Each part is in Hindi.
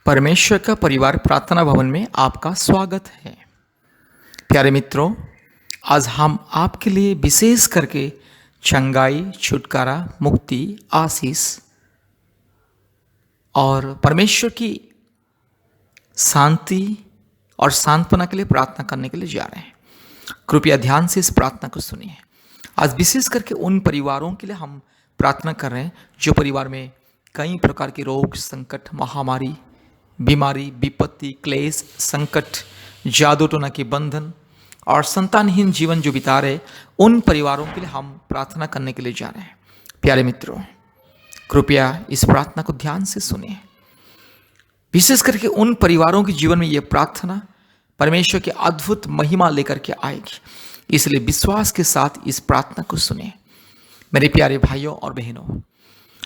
परमेश्वर का परिवार प्रार्थना भवन में आपका स्वागत है। प्यारे मित्रों, आज हम आपके लिए विशेष करके चंगाई, छुटकारा, मुक्ति, आशीष और परमेश्वर की शांति और सांत्वना के लिए प्रार्थना करने के लिए जा रहे हैं। कृपया ध्यान से इस प्रार्थना को सुनिए। आज विशेष करके उन परिवारों के लिए हम प्रार्थना कर रहे हैं जो परिवार में कई प्रकार के रोग, संकट, महामारी, बीमारी, विपत्ति, क्लेश, संकट, जादू टोना के बंधन और संतानहीन जीवन जो बिता रहे, उन परिवारों के लिए हम प्रार्थना करने के लिए जा रहे हैं। प्यारे मित्रों, कृपया इस प्रार्थना को ध्यान से सुनिए। विशेष करके उन परिवारों के जीवन में यह प्रार्थना परमेश्वर की अद्भुत महिमा लेकर के आएगी, इसलिए विश्वास के साथ इस प्रार्थना को सुनिए। मेरे प्यारे भाइयों और बहनों,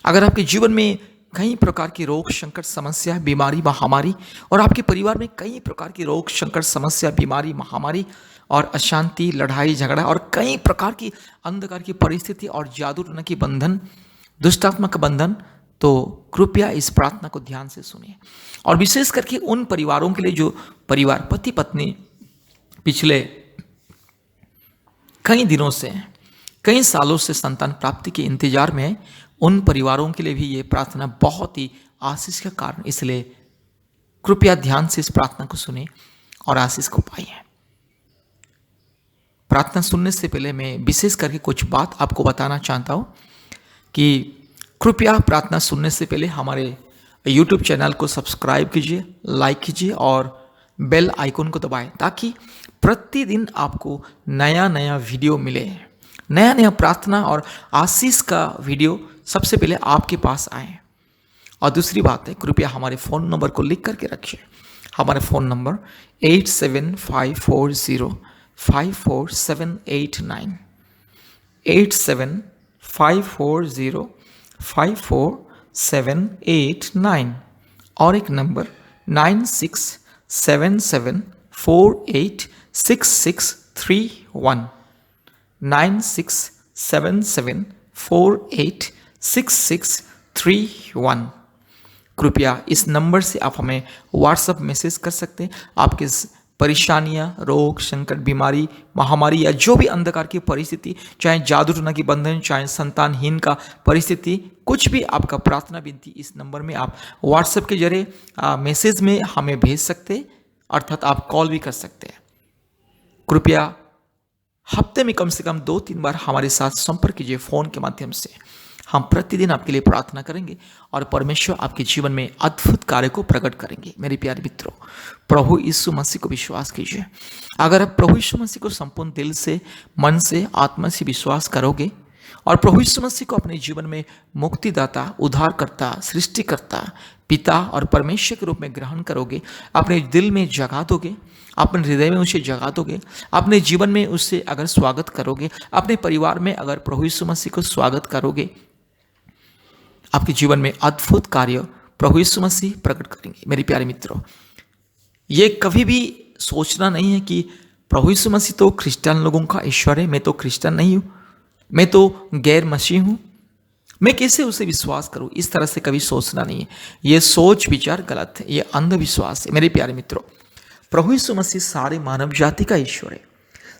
अगर आपके जीवन में कई प्रकार की रोग, संकट, समस्या, बीमारी, महामारी और आपके परिवार में कई प्रकार की रोग, संकट, समस्या, बीमारी, महामारी और अशांति, लड़ाई, झगड़ा और कई प्रकार की अंधकार की परिस्थिति और जादू टोना की बंधन, दुष्टात्मक बंधन, तो कृपया इस प्रार्थना को ध्यान से सुनिए। और विशेष करके उन परिवारों के लिए जो परिवार पति पत्नी पिछले कई दिनों से, कई सालों से संतान प्राप्ति के इंतजार में है, उन परिवारों के लिए भी ये प्रार्थना बहुत ही आशीष का कारण, इसलिए कृपया ध्यान से इस प्रार्थना को सुने और आशीष को पाइए। प्रार्थना सुनने से पहले मैं विशेष करके कुछ बात आपको बताना चाहता हूँ कि कृपया प्रार्थना सुनने से पहले हमारे YouTube चैनल को सब्सक्राइब कीजिए, लाइक कीजिए और बेल आइकन को दबाएं, ताकि प्रतिदिन आपको नया नया वीडियो मिले, नया नया प्रार्थना और आशीष का वीडियो सबसे पहले आपके पास आए। और दूसरी बात है, कृपया हमारे फ़ोन नंबर को लिख करके रखिए। हमारे फ़ोन नंबर 8754054789, 8754054789 और एक नंबर 9677486631, 9677486631। कृपया इस नंबर से आप हमें व्हाट्सएप मैसेज कर सकते हैं। आपके परेशानियां, रोग, संकट, बीमारी, महामारी या जो भी अंधकार की परिस्थिति, चाहे जादू टोना की बंधन, चाहे संतानहीन का परिस्थिति, कुछ भी आपका प्रार्थना विनती, इस नंबर में आप व्हाट्सएप के जरिए मैसेज में हमें भेज सकते हैं, अर्थात आप कॉल भी कर सकते हैं। कृपया हफ्ते में कम से कम 2-3 बार हमारे साथ संपर्क कीजिए फ़ोन के माध्यम से। हम प्रतिदिन आपके लिए प्रार्थना करेंगे और परमेश्वर आपके जीवन में अद्भुत कार्य को प्रकट करेंगे। मेरे प्यारे मित्रों, प्रभु यीशु मसीह को विश्वास कीजिए। अगर आप प्रभु यीशु मसीह को संपूर्ण दिल से, मन से, आत्मा से विश्वास करोगे और प्रभु यीशु मसीह को अपने जीवन में मुक्तिदाता, उद्धारकर्ता, सृष्टिकर्ता, पिता और परमेश्वर के रूप में ग्रहण करोगे, अपने दिल में जगा दोगे, अपने हृदय में उसे जगा दोगे, अपने जीवन में उससे अगर स्वागत करोगे, अपने परिवार में अगर प्रभु यीशु मसीह को स्वागत करोगे, आपके जीवन में अद्भुत कार्य प्रभु यीशु मसीह प्रकट करेंगे। मेरे प्यारे मित्रों, ये कभी भी सोचना नहीं है कि प्रभु यीशु मसीह तो क्रिश्चियन लोगों का ईश्वर है, मैं तो क्रिश्चियन नहीं हूँ, मैं तो गैर मसीह हूँ, मैं कैसे उसे विश्वास करूँ। इस तरह से कभी सोचना नहीं है। ये सोच विचार गलत है, ये अंधविश्वास है। मेरे प्यारे मित्रों, प्रभु यीशु मसीह सारे मानव जाति का ईश्वर है,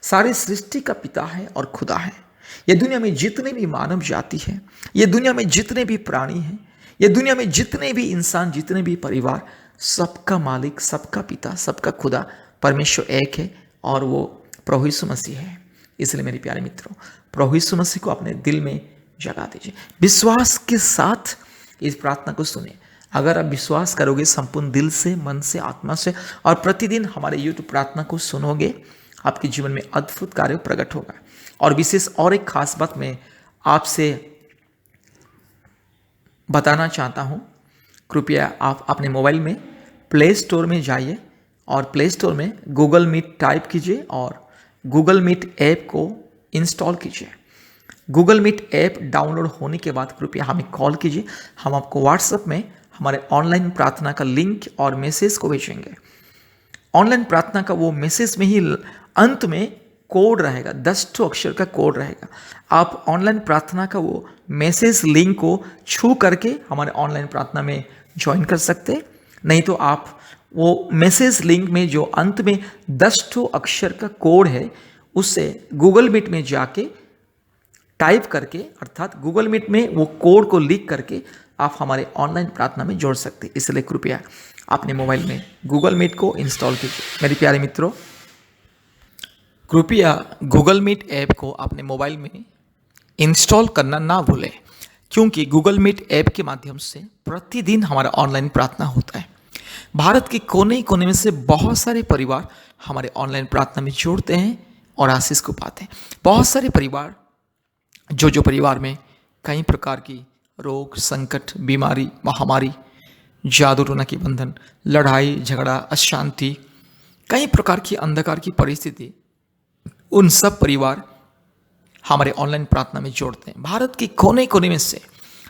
सारे सृष्टि का पिता है और खुदा है। ये दुनिया में जितने भी मानव जाति है, ये दुनिया में जितने भी प्राणी हैं, ये दुनिया में जितने भी इंसान, जितने भी परिवार, सबका मालिक, सबका पिता, सबका खुदा परमेश्वर एक है और वो प्रभु यीशु मसीह है। इसलिए मेरे प्यारे मित्रों, प्रभु यीशु मसीह को अपने दिल में जगा दीजिए। विश्वास के साथ इस प्रार्थना को सुने। अगर आप विश्वास करोगे संपूर्ण दिल से, मन से, आत्मा से और प्रतिदिन हमारे YouTube प्रार्थना को सुनोगे, आपके जीवन में अद्भुत कार्य प्रकट होगा। और विशेष और एक खास बात मैं आपसे बताना चाहता हूँ। कृपया आप अपने मोबाइल में प्ले स्टोर में जाइए और प्ले स्टोर में गूगल मीट टाइप कीजिए और गूगल मीट ऐप को इंस्टॉल कीजिए। गूगल मीट ऐप डाउनलोड होने के बाद कृपया हमें कॉल कीजिए। हम आपको व्हाट्सएप में हमारे ऑनलाइन प्रार्थना का लिंक और मैसेज को भेजेंगे। ऑनलाइन प्रार्थना का वो मैसेज में ही अंत में कोड रहेगा, 10 अक्षर का कोड रहेगा। आप ऑनलाइन प्रार्थना का वो मैसेज लिंक को छू करके हमारे ऑनलाइन प्रार्थना में ज्वाइन कर सकते हैं। नहीं तो आप वो मैसेज लिंक में जो अंत में 10 ठो अक्षर का कोड है उससे गूगल मीट में जाके टाइप करके, अर्थात गूगल मीट में वो कोड को लिख करके आप हमारे ऑनलाइन प्रार्थना में जोड़ सकते हैं। इसलिए कृपया अपने मोबाइल में गूगल मीट को इंस्टॉल कीजिए। मेरे प्यारे मित्रों, कृपया गूगल मीट ऐप को अपने मोबाइल में इंस्टॉल करना ना भूलें, क्योंकि गूगल मीट ऐप के माध्यम से प्रतिदिन हमारा ऑनलाइन प्रार्थना होता है। भारत के कोने कोने में से बहुत सारे परिवार हमारे ऑनलाइन प्रार्थना में जोड़ते हैं और आशीष को पाते हैं। बहुत सारे परिवार जो परिवार में कई प्रकार की रोग, संकट, बीमारी, महामारी, जादू टोना के बंधन, लड़ाई झगड़ा, अशांति, कई प्रकार की अंधकार की परिस्थिति, उन सब परिवार हमारे ऑनलाइन प्रार्थना में जोड़ते हैं। भारत के कोने कोने में से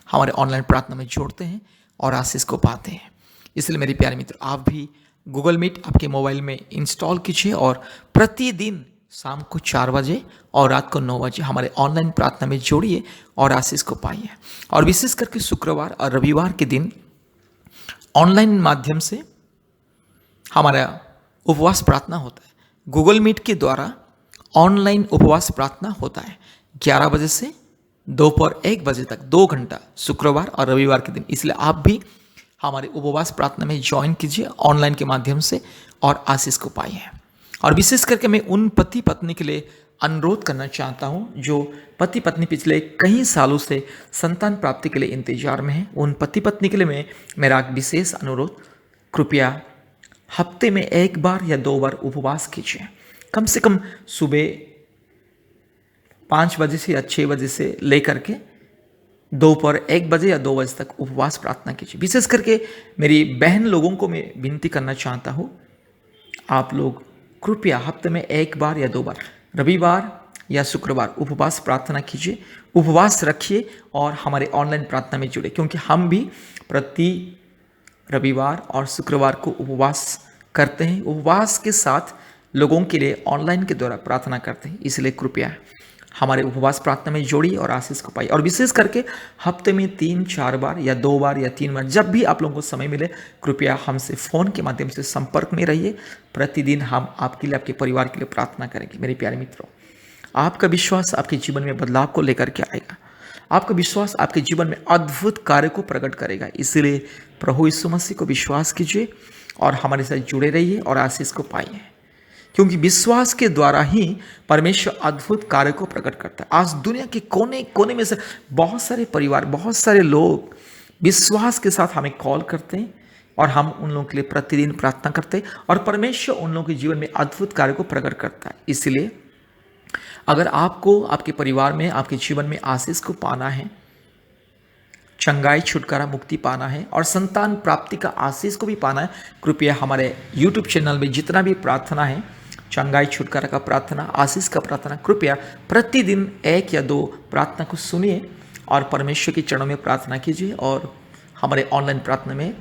हमारे ऑनलाइन प्रार्थना में जोड़ते हैं और आशीष को पाते हैं। इसलिए मेरे प्यारे मित्र, आप भी गूगल मीट आपके मोबाइल में इंस्टॉल कीजिए और प्रतिदिन शाम को 4 बजे और रात को 9 बजे हमारे ऑनलाइन प्रार्थना में जोड़िए और आशीष को पाइए। और विशेष करके शुक्रवार और रविवार के दिन ऑनलाइन माध्यम से हमारा उपवास प्रार्थना होता है। गूगल मीट के द्वारा ऑनलाइन उपवास प्रार्थना होता है 11 बजे से दोपहर 1 बजे तक, 2 घंटा, शुक्रवार और रविवार के दिन। इसलिए आप भी हमारे उपवास प्रार्थना में ज्वाइन कीजिए ऑनलाइन के माध्यम से और आशीष को पाइए। और विशेष करके मैं उन पति पत्नी के लिए अनुरोध करना चाहता हूं जो पति पत्नी पिछले कई सालों से संतान प्राप्ति के लिए इंतजार में हैं। उन पति पत्नी के लिए मेरा विशेष अनुरोध, कृपया हफ्ते में 1 बार या 2 बार उपवास कीजिए। कम से कम सुबह 5 बजे से या 6 बजे से लेकर के दोपहर 1 बजे या 2 बजे तक उपवास प्रार्थना कीजिए। विशेष करके मेरी बहन लोगों को मैं विनती करना चाहता हूँ, आप लोग कृपया हफ्ते में 1 बार या 2 बार, रविवार या शुक्रवार उपवास प्रार्थना कीजिए, उपवास रखिए और हमारे ऑनलाइन प्रार्थना में जुड़े, क्योंकि हम भी प्रति रविवार और शुक्रवार को उपवास करते हैं। उपवास के साथ लोगों के लिए ऑनलाइन के द्वारा प्रार्थना करते हैं। इसलिए कृपया हमारे उपवास प्रार्थना में जोड़िए और आशीष को पाइए। और विशेष करके हफ्ते में 3-4 बार या 2 बार या 3 बार, जब भी आप लोगों को समय मिले, कृपया हमसे फ़ोन के माध्यम से संपर्क में रहिए। प्रतिदिन हम आपके लिए, आपके परिवार के लिए प्रार्थना करेंगे। मेरे प्यारे मित्रों, आपका विश्वास आपके जीवन में बदलाव को लेकर के आएगा। आपका विश्वास आपके जीवन में अद्भुत कार्य को प्रकट करेगा। इसलिए प्रभु यीशु मसीह को विश्वास कीजिए और हमारे साथ जुड़े रहिए और आशीष को पाइए, क्योंकि विश्वास के द्वारा ही परमेश्वर अद्भुत कार्य को प्रकट करता है। आज दुनिया के कोने कोने में से बहुत सारे परिवार, बहुत सारे लोग विश्वास के साथ हमें कॉल करते हैं और हम उन लोगों के लिए प्रतिदिन प्रार्थना करते हैं और परमेश्वर उन लोगों के जीवन में अद्भुत कार्य को प्रकट करता है। इसलिए अगर आपको आपके परिवार में, आपके जीवन में आशीष को पाना है, चंगाई, छुटकारा, मुक्ति पाना है और संतान प्राप्ति का आशीष को भी पाना है, कृपया हमारे YouTube चैनल में जितना भी प्रार्थना है, चंगाई, छुटकारा का प्रार्थना, आशीष का प्रार्थना, कृपया प्रतिदिन 1 या 2 प्रार्थना को सुनिए और परमेश्वर के चरणों में प्रार्थना कीजिए और हमारे ऑनलाइन प्रार्थना में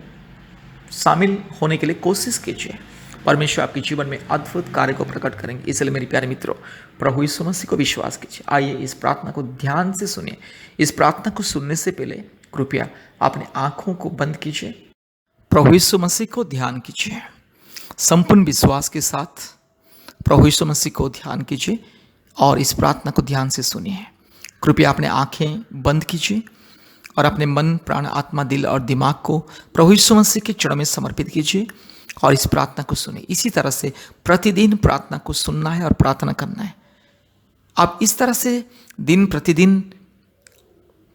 शामिल होने के लिए कोशिश कीजिए। परमेश्वर आपके जीवन में अद्भुत कार्य को प्रकट करेंगे। इसलिए मेरे प्यारे मित्रों, प्रभु यीशु मसीह को विश्वास कीजिए। आइए इस प्रार्थना को ध्यान से सुनिए। इस प्रार्थना को सुनने से पहले कृपया अपने आंखों को बंद कीजिए, प्रभु यीशु मसीह को ध्यान कीजिए। संपूर्ण विश्वास के साथ प्रभु यीशु मसीह को ध्यान कीजिए और इस प्रार्थना को ध्यान से सुनिए। कृपया अपने आंखें बंद कीजिए और अपने मन, प्राण, आत्मा, दिल और दिमाग को प्रभु यीशु मसीह के चरणों में समर्पित कीजिए और इस प्रार्थना को सुनिए। इसी तरह से प्रतिदिन प्रार्थना को सुनना है और प्रार्थना करना है। आप इस तरह से दिन प्रतिदिन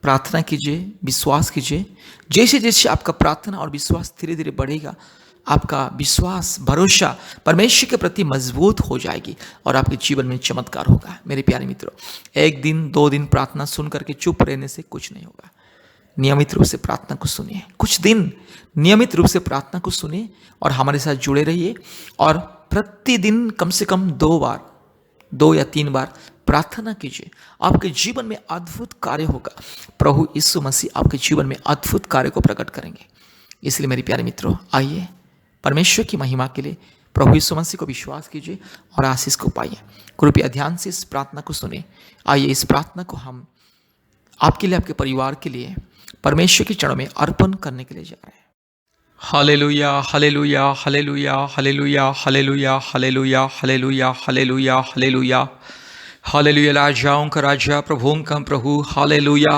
प्रार्थना कीजिए, विश्वास कीजिए। जैसे जैसे आपका प्रार्थना और विश्वास धीरे धीरे बढ़ेगा, आपका विश्वास, भरोसा परमेश्वर के प्रति मजबूत हो जाएगी और आपके जीवन में चमत्कार होगा। मेरे प्यारे मित्रों, 1 दिन 2 दिन प्रार्थना सुन करके चुप रहने से कुछ नहीं होगा। नियमित रूप से प्रार्थना को सुनिए, कुछ दिन नियमित रूप से प्रार्थना को सुनिए और हमारे साथ जुड़े रहिए और प्रतिदिन कम से कम 2 बार, 2 या 3 बार प्रार्थना कीजिए। आपके जीवन में अद्भुत कार्य होगा। प्रभु यीशु मसीह आपके जीवन में अद्भुत कार्य को प्रकट करेंगे। इसलिए मेरे प्यारे मित्रों, आइए परमेश्वर की महिमा के लिए प्रभु यीशु मसीह को विश्वास कीजिए और आशीष को पाइए। कृपया ध्यान से इस प्रार्थना को सुने। आइए इस प्रार्थना को हम आपके लिए, आपके परिवार के लिए परमेश्वर के चरणों में अर्पण करने के लिए जा रहे हैं। Hallelujah, hallelujah, hallelujah, hallelujah, hallelujah, hallelujah, hallelujah, hallelujah, hallelujah. Hallelujah, राजाओं का राजा, प्रभुओं का प्रभु। हालेलुया,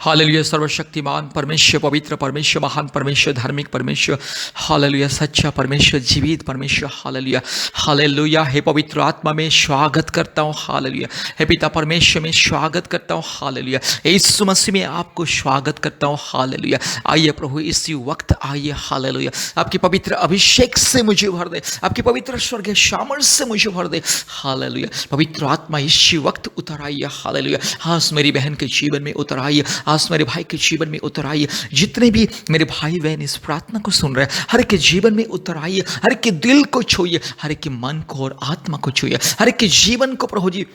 हालेलुया, सर्वशक्तिमान परमेश्वर, पवित्र परमेश्वर, महान परमेश्वर, धार्मिक परमेश्वर। हालेलुया, सच्चा परमेश्वर, जीवित परमेश्वर। Hallelujah, hallelujah. हे पवित्र आत्मा में स्वागत करता हूँ। हालेलुया, हे पिता परमेश्वर में स्वागत करता हूँ। हालेलुया, यीशु मसीह में आपको स्वागत करता हूँ। हालेलुया, आइए प्रभु इसी वक्त आइए। हालेलुया, आपकी पवित्र अभिषेक से मुझे भर दे, आपकी पवित्र स्वर्गीय सामर्थ्य से मुझे भर दे। हालेलुया, पवित्र आत्मा इसी वक्त उतर आइए। हालेलुया, आज मेरी बहन के जीवन में उतर आइए, आज मेरे भाई के जीवन में उतर आइए। जितने भी मेरे भाई बहन इस प्रार्थना को सुन रहे हैं, हर एक के जीवन में उतर आइए, हर एक के दिल को छूइए, हर एक के मन को और आत्मा को छूइए, हर एक के जीवन को प्रभु जी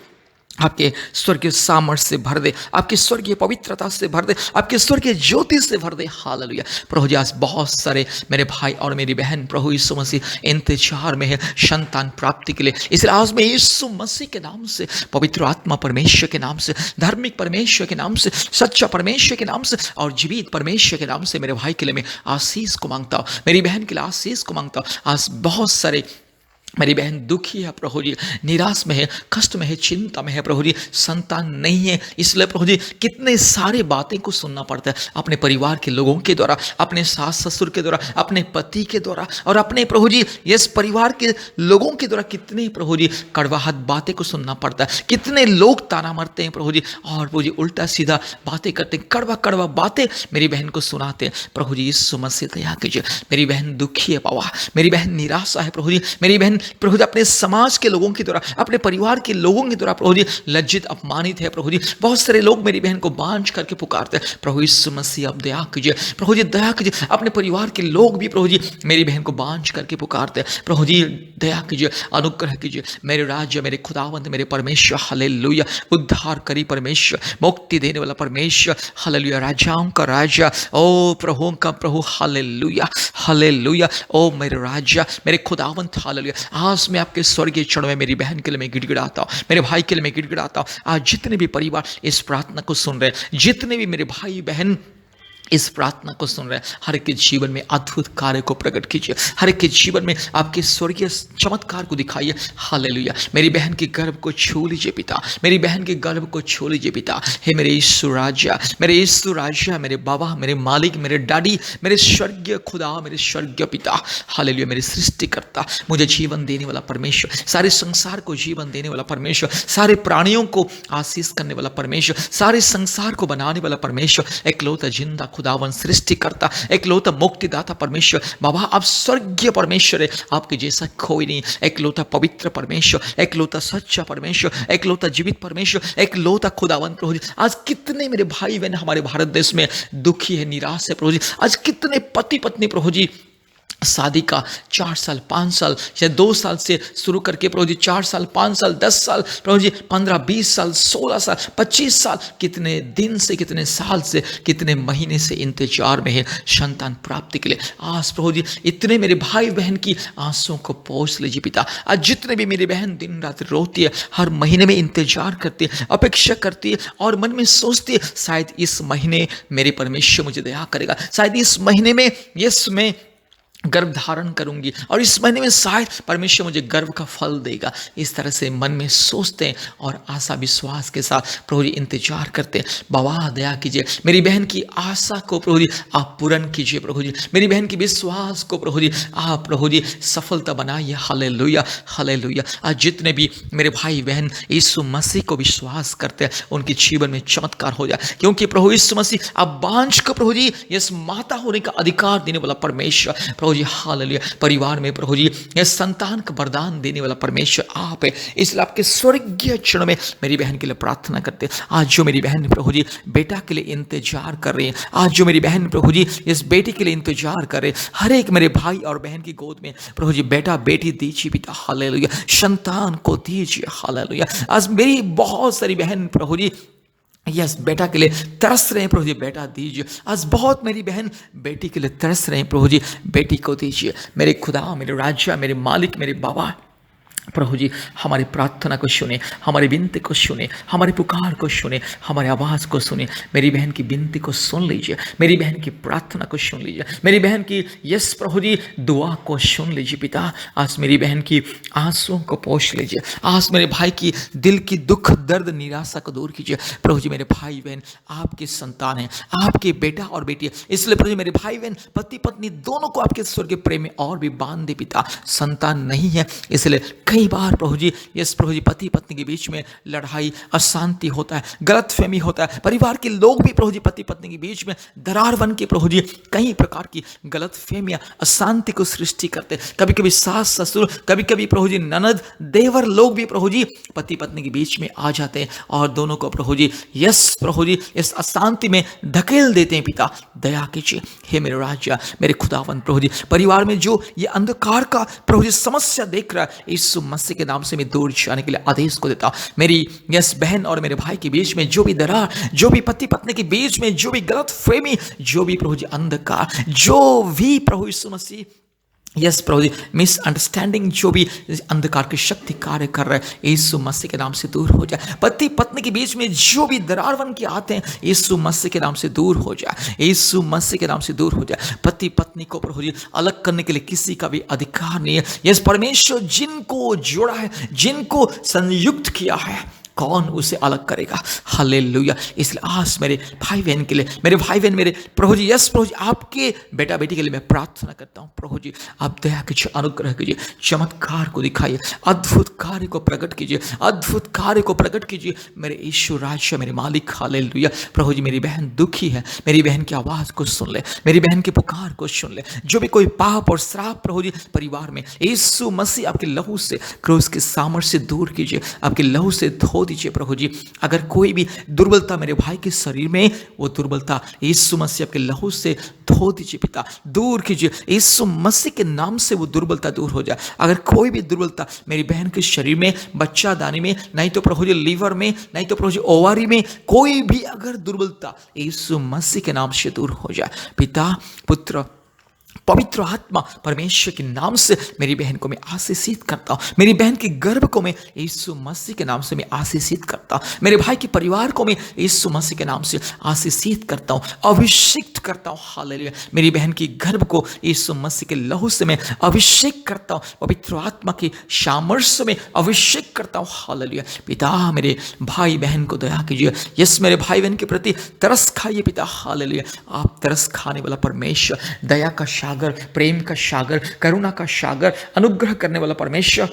आपके स्वर्गीय सामर्थ्य से भर दे, आपके स्वर्गीय पवित्रता से भर दे, आपके स्वर्गीय ज्योति से भर दे। हालेलुया, प्रभु जी आज बहुत सारे मेरे भाई और मेरी बहन प्रभु यीशु मसीह इंतजार में है संतान प्राप्ति के लिए। इसलिए आज मैं यीशु मसीह के नाम से, पवित्र आत्मा परमेश्वर के नाम से, धार्मिक परमेश्वर के नाम से, सच्चा परमेश्वर के नाम से और जीवित परमेश्वर के नाम से मेरे भाई के लिए मैं आशीष को मांगता हूँ, मेरी बहन के लिए आशीष को मांगता हूँ। आज बहुत सारे मेरी बहन दुखी है प्रभु जी, निराश में है, कष्ट में है, चिंता में है प्रभु जी, संतान नहीं है। इसलिए प्रभु जी कितने सारे बातें को सुनना पड़ता है अपने परिवार के लोगों के द्वारा, अपने सास ससुर के द्वारा, अपने पति के द्वारा और अपने प्रभु जी इस परिवार के लोगों के द्वारा कितने प्रभु जी कड़वाहट बातें को सुनना पड़ता है। कितने लोग ताना मारते हैं प्रभु जी और प्रभु जी उल्टा सीधा बातें करते हैं, कड़वा कड़वा बातें मेरी बहन को सुनाते हैं। प्रभु जी यीशु मसीह दया कीजिए, मेरी बहन दुखी है बाबा, मेरी बहन निराशा है प्रभु जी, मेरी बहन प्रभु जी अपने समाज के लोगों की द्वारा, अपने परिवार के लोगों की द्वारा प्रभु जी लज्जित अपमानित है प्रभु जी। बहुत सारे लोग मेरी बहन को बांझ करके पुकारते हैं। प्रभु यीशु मसीह अब दया कीजिए, प्रभु जी दया कीजिए। अपने परिवार के लोग भी प्रभु जी मेरी बहन को बांझ करके पुकारते हैं। प्रभु जी दया कीजिए, अनुग्रह कीजिए। मेरे राज्य, मेरे खुदावंत, मेरे परमेश्वर, हालेलुया, उद्धार करी परमेश्वर, मुक्ति देने वाला परमेश्वर, हालेलुया, राजाओं का राजा, ओ प्रभुओं का प्रभु, हालेलुया, हालेलुया। ओ मेरे राजा, मेरे खुदावंत, हालेलुया। आज मैं आपके स्वर्गीय चरणों में मेरी बहन के लिए मैं गिड़गिड़ाता हूँ, मेरे भाई के लिए मैं गिड़गिड़ाता हूँ। आज जितने भी परिवार इस प्रार्थना को सुन रहे हैं, जितने भी मेरे भाई बहन इस प्रार्थना को सुन रहे हैं, हर एक के जीवन में अद्भुत कार्य को प्रकट कीजिए, हर एक के जीवन में आपके स्वर्गीय चमत्कार को दिखाइए। हालेलुया, मेरी बहन के गर्भ को छू लीजिए पिता, मेरी बहन के गर्भ को छू लीजिए पिता। हे मेरे यीशु राजा, मेरे यीशु राजा, मेरे बाबा, मेरे मालिक, मेरे डैडी, मेरे स्वर्गीय खुदा, मेरे स्वर्गीय पिता, हालेलुया, मेरे सृष्टिकर्ता, मुझे जीवन देने वाला परमेश्वर, सारे संसार को जीवन देने वाला परमेश्वर, सारे प्राणियों को आशीष करने वाला परमेश्वर, सारे संसार को बनाने वाला परमेश्वर, एकलौता जिंदा खुदावन सृष्टिकर्ता, एकलौता मुक्तिदाता परमेश्वर। बाबा आप स्वर्गीय परमेश्वर है, आपके जैसा कोई नहीं। एकलौता पवित्र परमेश्वर, एकलौता सच्चा परमेश्वर, एकलौता जीवित परमेश्वर, एकलौता खुदावन प्रभु जी। आज कितने मेरे भाई बहन हमारे भारत देश में दुखी है, निराश है प्रभु जी। आज कितने पति पत्नी प्रभु जी शादी का 4 साल 5 साल या 2 साल से शुरू करके प्रभु जी 4 साल 5 साल 10 साल प्रभु जी 15 20 साल 16 साल 25 साल, कितने दिन से, कितने साल से, कितने महीने से इंतजार में है संतान प्राप्ति के लिए। आज प्रभु जी इतने मेरे भाई बहन की आंसुओं को पोंछ लीजिए पिता। आज जितने भी मेरी बहन दिन रात रोती है, हर महीने में इंतजार करती है, अपेक्षा करती है और मन में सोचती है शायद इस महीने मेरे परमेश्वर मुझे दया करेगा, शायद इस महीने में यीशु में गर्भ धारण करूंगी और इस महीने में शायद परमेश्वर मुझे गर्भ का फल देगा। इस तरह से मन में सोचते हैं और आशा विश्वास के साथ प्रभु जी इंतजार करते हैं। बाबा दया कीजिए, मेरी बहन की आशा को प्रभु जी आप पूर्ण कीजिए। प्रभु जी मेरी बहन की विश्वास को प्रभु जी आप प्रभु जी सफलता बनाइए। Hallelujah, hallelujah. आज जितने भी मेरे भाई बहन यीशु मसीह को विश्वास करते हैं, उनके जीवन में चमत्कार हो जाए, क्योंकि प्रभु यीशु मसीह आप बांझ को प्रभु जी इस माता होने का अधिकार देने वाला परमेश्वर प्रभु जी, हालेलुया। परिवार में प्रभु जी ये संतान का वरदान देने वाला परमेश्वर आप है। इसलिए आपके स्वर्गीय चरण में मेरी बहन के लिए प्रार्थना करते हैं। आज जो मेरी बहन प्रभु जी बेटा के लिए इंतजार कर रहे हैं, आज जो मेरी बहन प्रभु जी इस बेटी के लिए इंतजार कर रहे हैं, हर एक मेरे भाई और बहन की गोद में प्रभु जी बेटा बेटी दीजिए पिता। हालेलुया, संतान को दीजिए। हालेलुया। आज मेरी बहुत सारी बहन प्रभु जी यस बेटा के लिए तरस रहे हैं, प्रभु जी बेटा दीजिए। आज बहुत मेरी बहन बेटी के लिए तरस रहे हैं, प्रभु जी बेटी को दीजिए। मेरे खुदा, मेरे राजा, मेरे मालिक, मेरे बाबा, प्रभु जी हमारी प्रार्थना को सुने, हमारी विनती को सुने, हमारी पुकार को सुने, हमारी आवाज़ को सुने। मेरी बहन की विनती को सुन लीजिए, मेरी बहन की प्रार्थना को सुन लीजिए, मेरी बहन की यस प्रभु जी दुआ को सुन लीजिए पिता। आज मेरी बहन की आंसुओं को पोंछ लीजिए, आज मेरे भाई की दिल की दुख दर्द निराशा को दूर कीजिए। प्रभु जी मेरे भाई बहन आपके संतान हैं, आपके बेटा और बेटी है, इसलिए प्रभु जी मेरे भाई बहन पति पत्नी दोनों को आपके स्वर्गीय प्रेम में और भी बांध दे पिता। संतान नहीं है इसलिए कई बार प्रभु जी यस प्रभु जी पति पत्नी के बीच में लड़ाई अशांति होता है, गलतफहमी होता है। परिवार के लोग भी प्रभु जी पति पत्नी के बीच में दरार बन के प्रभु जी कई प्रकार की गलतफहमियां अशांति को सृष्टि करते। कभी कभी सास ससुर, कभी कभी प्रभु जी ननद देवर लोग भी प्रभु जी पति पत्नी के बीच में आ जाते हैं और दोनों को प्रभु जी यस प्रभु जी इस अशांति में धकेल देते हैं। पिता दया कीजिए, हे मेरे राजा मेरे खुदावन प्रभु जी परिवार में जो ये अंधकार का प्रभु जी समस्या देख रहा है, यीशु मसीह के नाम से मैं दूर जाने के लिए आदेश को देता हूं। मेरी यस बहन और मेरे भाई के बीच में जो भी दरार, जो भी पति पत्नी के बीच में जो भी गलत फहमी, जो भी प्रभु जी अंधकार, जो भी प्रभु यीशु मसीह यस प्रभु जी मिसअंडरस्टैंडिंग, जो भी अंधकार की शक्ति कार्य कर रहा है यीशु मसीह के नाम से दूर हो जाए। पति पत्नी के बीच में जो भी दरार बन के आते हैं यीशु मसीह के नाम से दूर हो जाए, यीशु मसीह के नाम से दूर हो जाए। पति पत्नी को प्रभु जी अलग करने के लिए किसी का भी अधिकार नहीं है। यस परमेश्वर जिनको जोड़ा है, जिनको संयुक्त किया है, कौन उसे अलग करेगा। हालेलुया। इसलिए आज मेरे भाई बहन के लिए, मेरे भाई बहन मेरे प्रभु जी यस प्रभु जी आपके बेटा बेटी के लिए मैं प्रार्थना करता हूँ। प्रभु जी आप दया कीजिए, अनुग्रह कीजिए, चमत्कार को दिखाइए, अद्भुत कार्य को प्रकट कीजिए, अद्भुत कार्य को प्रकट कीजिए मेरे ईश्वर राजा मेरे मालिक। हालेलुया। प्रभु जी मेरी बहन दुखी है, मेरी बहन की आवाज़ को सुन ले, मेरी बहन की पुकार को सुन ले। जो भी कोई पाप और श्राप प्रभु जी परिवार में यीशु मसीह आपके लहू से, क्रूस के सामर्थ्य से दूर कीजिए, आपके लहू से धो दीजिए प्रभु जी। अगर कोई भी दुर्बलता मेरे भाई के शरीर में, वो दुर्बलता यीशु मसीह आपके लहू से धो दीजिए पिता, दूर कीजिए। यीशु मसीह के नाम से वो दुर्बलता दूर हो जाए। अगर कोई भी दुर्बलता मेरी बहन के शरीर में, बच्चा दानी में, नहीं तो प्रभु जी लीवर में, नहीं तो प्रभु जी ओवारी में, कोई भी अगर दुर्बलता यीशु मसीह के नाम से दूर हो जाए। पिता पुत्र पवित्र आत्मा परमेश्वर के नाम से मेरी बहन को मैं आशीषित करता हूँ। मेरी बहन के गर्भ को मैं यीशु मसीह के नाम से मैं आशीषित करता हूँ। मेरे भाई के परिवार को मैं यीशु मसीह के नाम से आशीषित करता हूँ, अभिषेक करता हूँ। हालेलुया। मेरी बहन की गर्भ को यीशु मसीह के लहू से मैं अभिषेक करता हूँ, पवित्र आत्मा के सामर्थ्य में अभिषेक करता हूँ। हालेलुया। पिता मेरे भाई बहन को दया कीजिए। यस मेरे भाई बहन के प्रति तरस खाइए पिता। हालेलुया। आप तरस खाने वाला परमेश्वर, दया का सागर, प्रेम का सागर, करुणा का सागर, अनुग्रह करने वाला परमेश्वर,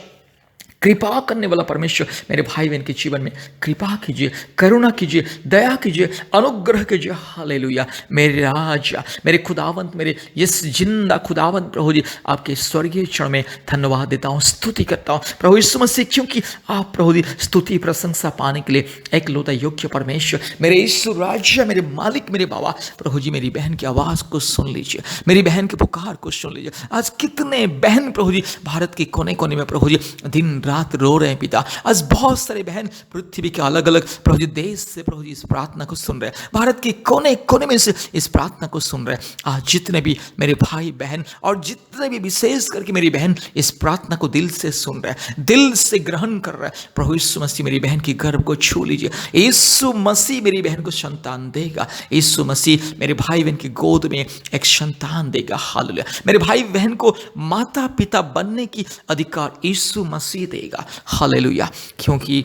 कृपा करने वाला परमेश्वर मेरे भाई बहन के जीवन में कृपा कीजिए, करुणा कीजिए, दया कीजिए, अनुग्रह कीजिए। हालेलुया। मेरे राजा मेरे खुदावंत, मेरे यस जिंदा खुदावंत प्रभु जी आपके स्वर्गीय चरण में धन्यवाद देता हूँ, स्तुति करता हूँ प्रभु यीशु मसीह, क्योंकि आप प्रभु जी स्तुति प्रशंसा पाने के लिए एक लौता योग्य परमेश्वर, मेरे यीशु राजा मेरे मालिक मेरे बाबा। प्रभु जी मेरी बहन की आवाज़ को सुन लीजिए, मेरी बहन की पुकार को सुन लीजिए। आज कितने बहन प्रभु जी भारत के कोने कोने में प्रभु जी दिन रात रो रहे हैं पिता। आज बहुत सारे बहन पृथ्वी के अलग अलग प्रभु जी देश से प्रभु जी इस प्रार्थना को सुन रहे हैं, भारत के कोने कोने में से इस प्रार्थना को सुन रहे हैं। आज जितने भी मेरे भाई बहन और जितने भी विशेष करके मेरी बहन इस प्रार्थना को दिल से सुन रहे हैं, दिल से ग्रहण कर रहे हैं, प्रभु यीशु मसीह मेरी बहन की गर्भ को छू लीजिए। यीशु मसीह मेरी बहन को संतान देगा। यीशु मसीह मेरे भाई बहन की गोद में एक संतान देगा। हालेलुया। मेरे भाई बहन को माता पिता बनने की अधिकार यीशु मसीह देगा। हालेलुया। क्योंकि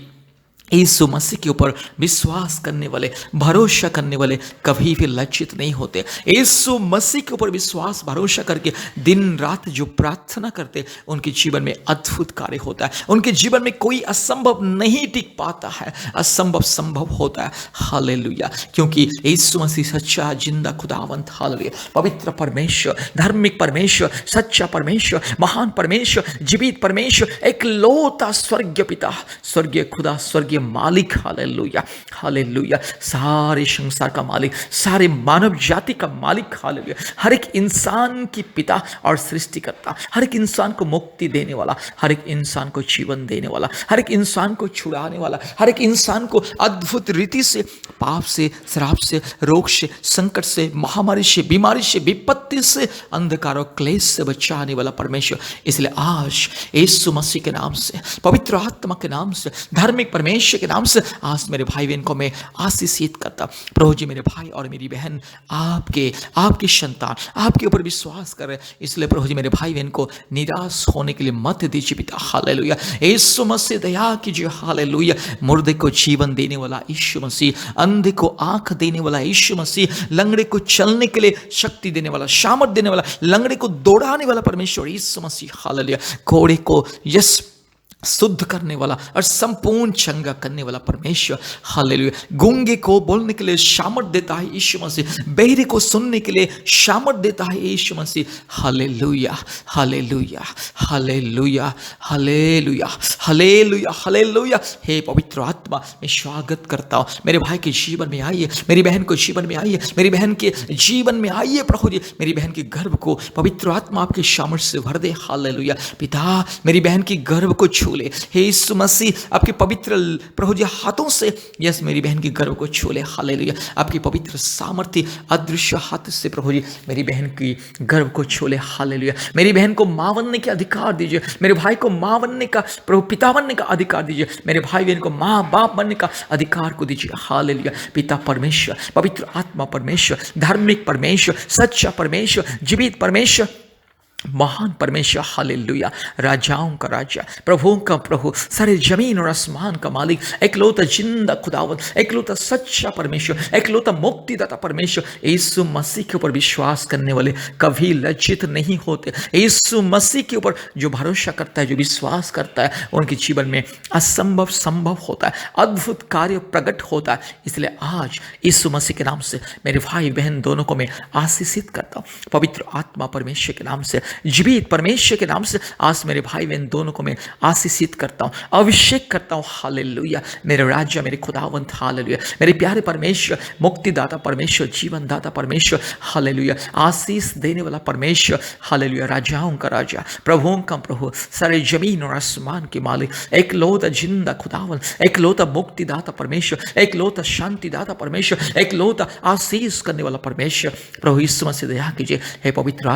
यीशु मसीह के ऊपर विश्वास करने वाले, भरोसा करने वाले कभी भी लज्जित नहीं होते। यीशु मसीह के ऊपर विश्वास भरोसा करके दिन रात जो प्रार्थना करते, उनके जीवन में अद्भुत कार्य होता है। उनके जीवन में कोई असंभव नहीं टिक पाता है, असंभव संभव होता है। हालेलुया। क्योंकि यीशु मसीह सच्चा जिंदा खुदावंत, हालेलुया, पवित्र परमेश्वर, धार्मिक परमेश्वर, सच्चा परमेश्वर, महान परमेश्वर, जीवित परमेश्वर, एक लौता स्वर्गीय पिता, स्वर्गीय खुदा, स्वर्गीय मालिक, हालेलुया, हालेलुया, सारे संसार का मालिक, सारे मानव जाति का मालिक, हालेलुया, हर एक इंसान की पिता और सृष्टिकर्ता, हर एक इंसान को मुक्ति देने वाला, हर एक इंसान को जीवन देने वाला, हर एक इंसान को छुड़ाने वाला, हर एक इंसान को अद्भुत रीति से पाप से, श्राप से, रोग से, संकट से, महामारी से, बीमारी से, विपत्ति से, अंधकार और क्लेश से बचाने वाला परमेश्वर। इसलिए आज यीशु मसीह के नाम से, पवित्र आत्मा के नाम से, धार्मिक परमेश्वर के नाम से आज मेरे भाई बहन को मैं आशीषित करता। प्रभु जी, मेरे भाई और मेरी बहन आपकी संतान आपके ऊपर विश्वास कर रहे, इसलिए प्रभु जी मेरे भाई बहन को निराश होने के लिए मत दीजिए पिता, हालेलुया। यीशु मसीह दया कीजिए, हालेलुया। मुर्दे को जीवन देने वाला यीशु मसीह, अंधे को आंख देने वाला यीशु मसीह, लंगड़े को चलने के लिए शक्ति देने वाला, सामर्थ देने वाला, लंगड़े को दौड़ाने वाला परमेश्वर यीशु मसीह, हालेलुया। घोड़े को यस शुद्ध करने वाला और संपूर्ण चंगा करने वाला परमेश्वर, हालेलुया। गूंगे को बोलने के लिए सामर्थ देता है यीशु मसीह, बहरे को सुनने के लिए सामर्थ देता है Yeshu Masih, hallelujah, hallelujah, hallelujah, hallelujah, hallelujah, hallelujah. हे पवित्र आत्मा, मैं स्वागत करता हूँ, मेरे भाई के जीवन में आइए, मेरी बहन को जीवन में आइए, मेरी बहन के जीवन में आइए प्रभु जी, मेरी बहन के गर्भ को पवित्र आत्मा आपके सामर्थ्य से भर दे, हालेलुया। पिता, मेरी बहन की गर्भ को छू ले, हे यीशु मसीह, आपके पवित्र प्रभु जी हाथों से यस मेरी बहन की गर्भ को छू ले, हालेलुया। आपकी पवित्र सामर्थ्य अदृश्य हाथ से प्रभु जी मेरी बहन की गर्भ को छू ले, हालेलुया। मेरी बहन को मां बनने का अधिकार दीजिए, मेरे भाई को मां बनने का, प्रभु पिता बनने का अधिकार दीजिए, मेरे भाई बहन को मां बाप बनने का अधिकार को दीजिए, हालेलुया। पिता परमेश्वर, पवित्र आत्मा परमेश्वर, धार्मिक परमेश्वर, सच्चा परमेश्वर, जीवित परमेश्वर, महान परमेश्वर, हालेलुया। राजाओं का राजा, प्रभुओं का प्रभु, सारे जमीन और आसमान का मालिक, एकलौता जिंदा खुदावंत, एकलौता सच्चा परमेश्वर, एकलौता मुक्तिदाता परमेश्वर, यीशु मसीह के ऊपर विश्वास करने वाले कभी लज्जित नहीं होते। यीशु मसीह के ऊपर जो भरोसा करता है, जो विश्वास करता है, उनके जीवन में असंभव संभव होता है, अद्भुत कार्य प्रकट होता है। इसलिए आज यीशु मसीह के नाम से मेरे भाई बहन दोनों को मैं आशीषित करता हूँ, पवित्र आत्मा परमेश्वर के नाम से, जीवित परमेश्वर के नाम से आज मेरे भाई बहन दोनों को मैं आशीषित करता हूँ, अभिषेक करता हूँ, हालेलुया। मेरे राजा, मेरे खुदावंत, हालेलुया। मेरे प्यारे परमेश्वर, मुक्तिदाता परमेश्वर, जीवन दाता परमेश्वर, हालेलुया। आशीष देने वाला परमेश्वर, हालेलुया। राजाओं का राजा, प्रभुओं का प्रभु, सारे जमीन और आसमान के मालिक, एकलौता जिंदा खुदावंत, एकलौता मुक्तिदाता परमेश्वर, एकलौता शांतिदाता परमेश्वर, एकलौता आशीष करने वाला परमेश्वर, प्रभु यीशु मसीह दया कीजिए। हे पवित्र